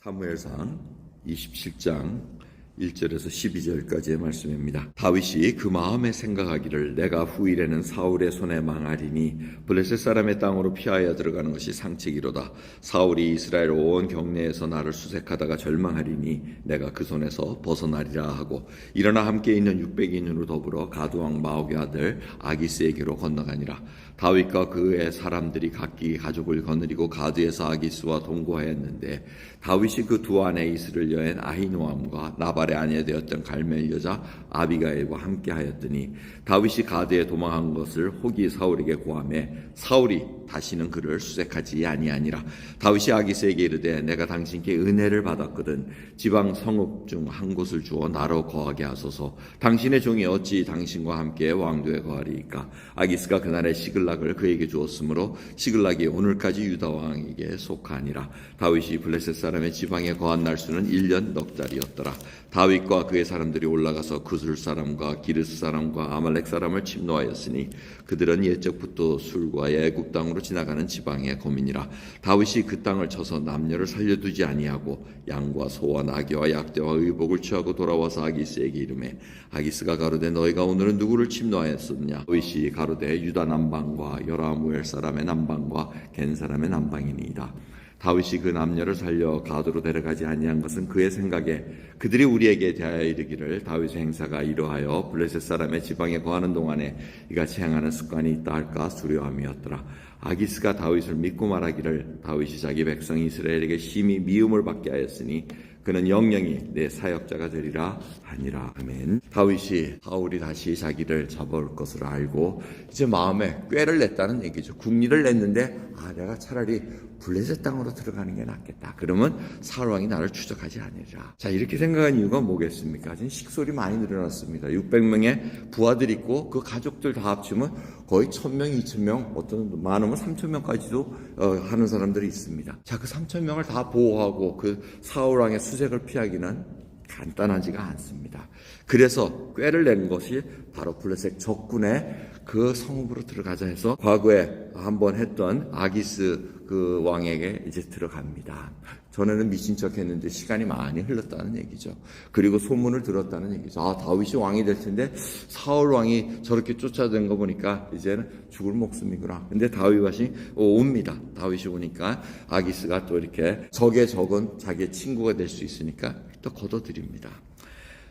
사무엘상 27장 1절에서 12절까지의 말씀입니다. 다윗이 그 마음에 생각하기를 내가 후일에는 사울의 손에 망하리니 블레셋 사람의 땅으로 피하여 들어가는 것이 상책이로다. 사울이 이스라엘 온 경내에서 나를 수색하다가 절망하리니 내가 그 손에서 벗어나리라 하고 일어나 함께 있는 600인으로 더불어 가드왕 마옥의 아들 아기스에게로 건너가니라. 다윗과 그의 사람들이 각기 가족을 거느리고 가드에서 아기스와 동거하였는데 다윗이 그 두 아내 이스를 여인 아히노암과 나발의 아내 되었던 갈멜 여자 아비가일과 함께하였더니 다윗이 가드에 도망한 것을 혹이 사울에게 고하매 사울이 다시는 그를 수색하지 아니하니라. 다윗이 아기스에게 이르되 내가 당신께 은혜를 받았거든 지방 성읍 중 한 곳을 주어 나로 거하게 하소서. 당신의 종이 어찌 당신과 함께 왕도에 거하리이까. 아기스가 그날의 시글락을 그에게 주었으므로 시글락이 오늘까지 유다 왕에게 속하니라. 다윗이 블레셋 사람의 지방에 거한 날수는 1년 넉 달이었더라. 다윗과 그의 사람들이 올라가서 구술 사람과 기르스 사람과 아말렉 사람을 침노하였으니 그들은 옛적부터 술과 애굽 땅으로 지나가는 지방의 거민이라. 다윗이 그 땅을 쳐서 남녀를 살려두지 아니하고 양과 소와 나귀와 약대와 의복을 취하고 돌아와서 아기스에게 이르매 아기스가 가로되 너희가 오늘은 누구를 침노하였느냐. 다윗이 가로되 유다 남방과 여라무엘 사람의 남방과 겐 사람의 남방이니이다. 다윗이 그 남녀를 살려 가드로 데려가지 아니한 것은 그의 생각에 그들이 우리에게 대하여 이르기를 다윗의 행사가 이러하여 블레셋 사람의 지방에 거하는 동안에 이같이 행하는 습관이 있다 할까 두려움이었더라. 아기스가 다윗을 믿고 말하기를 다윗이 자기 백성 이스라엘에게 심히 미움을 받게 하였으니 그는 영영이 내 사역자가 되리라 하니라. 아멘. 다윗이 사울이 다시 자기를 잡아올 것을 알고 이제 마음에 꾀를 냈다는 얘기죠. 궁리를 냈는데 내가 차라리 블레셋 땅으로 들어가는 게 낫겠다. 그러면 사울 왕이 나를 추적하지 않으리라. 자, 이렇게 생각한 이유가 뭐겠습니까? 지금 식솔이 많이 늘어났습니다. 600명의 부하들이 있고 그 가족들 다 합치면 거의 1000명, 2000명, 어떤 많으면 3000명까지도 하는 사람들이 있습니다. 자, 그 3000명을 다 보호하고 그 사울 왕의 수색을 피하기는 간단하지가 않습니다. 그래서 꾀를 낸 것이 바로 블레셋 적군의 그 성읍으로 들어가자 해서 과거에 한번 했던 아기스 그 왕에게 이제 들어갑니다. 전에는 미친 척 했는데 시간이 많이 흘렀다는 얘기죠. 그리고 소문을 들었다는 얘기죠. 다윗이 왕이 될 텐데 사울 왕이 저렇게 쫓아낸 거 보니까 이제는 죽을 목숨이구나. 근데 다윗이 옵니다. 다윗이 오니까 아기스가 또 이렇게 적의 적은 자기의 친구가 될 수 있으니까 또 걷어들입니다.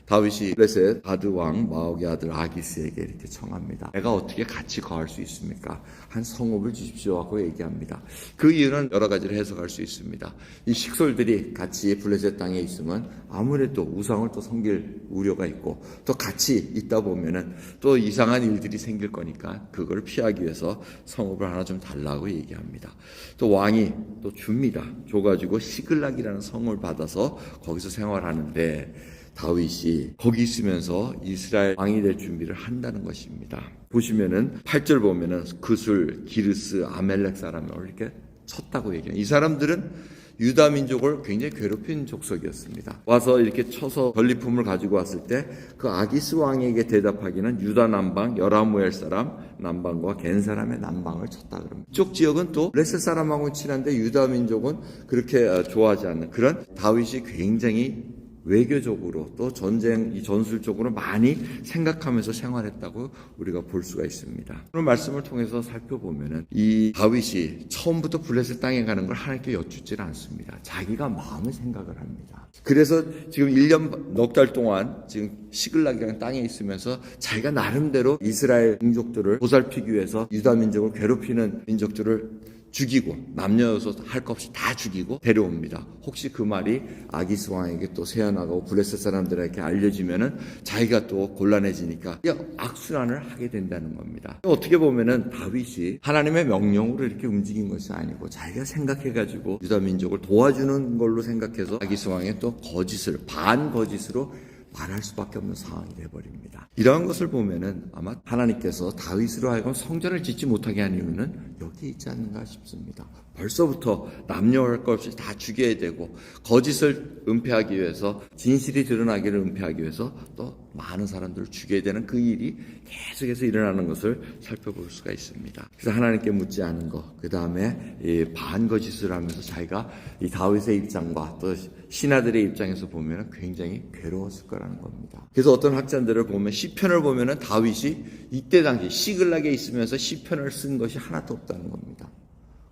다윗이 블레셋 가드왕 마옥의 아들 아기스에게 이렇게 청합니다. 내가 어떻게 같이 거할 수 있습니까? 한 성읍을 주십시오 하고 얘기합니다. 그 이유는 여러 가지로 해석할 수 있습니다. 이 식솔들이 같이 블레셋 땅에 있으면 아무래도 우상을 또 섬길 우려가 있고 또 같이 있다 보면은 또 이상한 일들이 생길 거니까 그걸 피하기 위해서 성읍을 하나 좀 달라고 얘기합니다. 또 왕이 또 줍니다. 줘가지고 시글락이라는 성을 받아서 거기서 생활하는데 다윗이 거기 있으면서 이스라엘 왕이 될 준비를 한다는 것입니다. 보시면은 8절 보면은 그술, 기르스, 아멜렉 사람을 이렇게 쳤다고 얘기해요. 이 사람들은 유다 민족을 굉장히 괴롭힌 족속이었습니다. 와서 이렇게 쳐서 전리품을 가지고 왔을 때 그 아기스 왕에게 대답하기는 유다 남방, 여라무엘 사람 남방과 겐 사람의 남방을 쳤다 그럽니다. 이쪽 지역은 또 블레셋 사람하고는 친한데 유다 민족은 그렇게 좋아하지 않는 그런 다윗이 굉장히 외교적으로 또 이 전술적으로 많이 생각하면서 생활했다고 우리가 볼 수가 있습니다. 오늘 말씀을 통해서 살펴보면은 이 다윗이 처음부터 블레셋 땅에 가는 걸 하나님께 여쭙지는 않습니다. 자기가 마음의 생각을 합니다. 그래서 지금 1년 넉 달 동안 지금 시글락이라는 땅에 있으면서 자기가 나름대로 이스라엘 민족들을 보살피기 위해서 유다 민족을 괴롭히는 민족들을 죽이고 남녀 여소 할 것 없이 다 죽이고 데려옵니다. 혹시 그 말이 아기스 왕에게 또 새어나가고 블레셋 사람들에게 알려지면은 자기가 또 곤란해지니까 악순환을 하게 된다는 겁니다. 어떻게 보면은 다윗이 하나님의 명령으로 이렇게 움직인 것이 아니고 자기가 생각해가지고 유다 민족을 도와주는 걸로 생각해서 아기스 왕의 또 거짓을 반거짓으로 말할 수밖에 없는 상황이 되어버립니다. 이러한 것을 보면은 아마 하나님께서 다윗으로 하여금 성전을 짓지 못하게 한 이유는 여기에 있지 않는가 싶습니다. 벌써부터 남녀할 것 없이 다 죽여야 되고 거짓을 은폐하기 위해서 진실이 드러나기를 은폐하기 위해서 또 많은 사람들을 죽여야 되는 그 일이 계속해서 일어나는 것을 살펴볼 수가 있습니다. 그래서 하나님께 묻지 않은 것, 그 다음에 반거짓을 하면서 자기가 이 다윗의 입장과 또 신하들의 입장에서 보면 굉장히 괴로웠을 거라는 겁니다. 그래서 어떤 학자들을 보면 시편을 보면은 다윗이 이때 당시 시글락에 있으면서 시편을 쓴 것이 하나도 없다는 겁니다.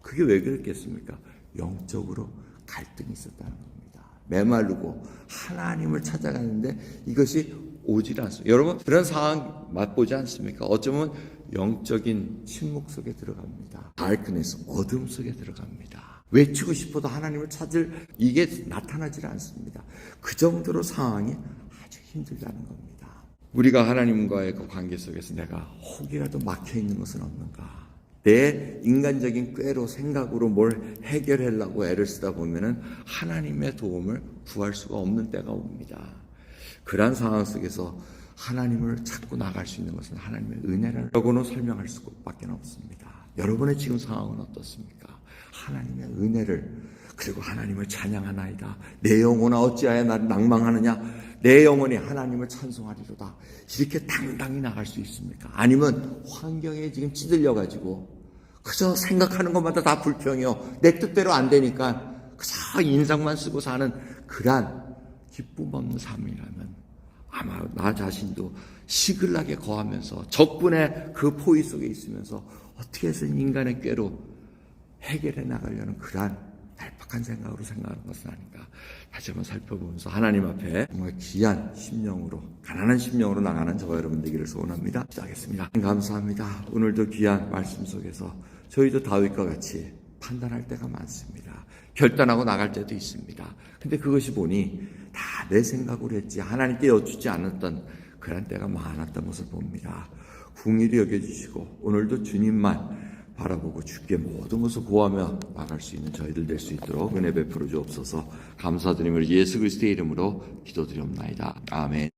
그게 왜 그랬겠습니까? 영적으로 갈등이 있었다는 겁니다. 메마르고 하나님을 찾아가는데 이것이 오질 않습니다. 여러분 그런 상황 맛보지 않습니까? 어쩌면 영적인 침묵 속에 들어갑니다. 다크니스, 어둠 속에 들어갑니다. 외치고 싶어도 하나님을 찾을 이게 나타나질 않습니다. 그 정도로 상황이 아주 힘들다는 겁니다. 우리가 하나님과의 그 관계 속에서 내가 혹이라도 막혀있는 것은 없는가? 내 인간적인 꾀로 생각으로 뭘 해결하려고 애를 쓰다 보면은 하나님의 도움을 구할 수가 없는 때가 옵니다. 그러한 상황 속에서 하나님을 찾고 나갈 수 있는 것은 하나님의 은혜라고는 설명할 수밖에 없습니다. 여러분의 지금 상황은 어떻습니까? 하나님의 은혜를 그리고 하나님을 찬양하나이다. 내 영혼아 어찌하여 나를 낭망하느냐? 내 영혼이 하나님을 찬송하리로다. 이렇게 당당히 나갈 수 있습니까? 아니면 환경에 지금 찌들려가지고 그저 생각하는 것마다 다 불평이요. 내 뜻대로 안 되니까 그저 인상만 쓰고 사는 그러한 기쁨 없는 삶이라면 아마 나 자신도 시글락에 거하면서 적군의 그 포위 속에 있으면서 어떻게 해서든 인간의 꾀로 해결해 나가려는 그러한 날박한 생각으로 생각하는 것은 아닌가. 다시 한번 살펴보면서 하나님 앞에 정말 귀한 심령으로 가난한 심령으로 나가는 저와 여러분 되기를 소원합니다. 시작하겠습니다. 감사합니다. 오늘도 귀한 말씀 속에서 저희도 다윗과 같이 판단할 때가 많습니다. 결단하고 나갈 때도 있습니다. 근데 그것이 보니 다 내 생각으로 했지 하나님께 여쭈지 않았던 그런 때가 많았던 것을 봅니다. 궁일이 여겨주시고 오늘도 주님만 바라보고 주께 모든 것을 구하며 나갈 수 있는 저희들 될 수 있도록 은혜 베풀어 주옵소서. 감사드리며 예수 그리스도의 이름으로 기도드리옵나이다. 아멘.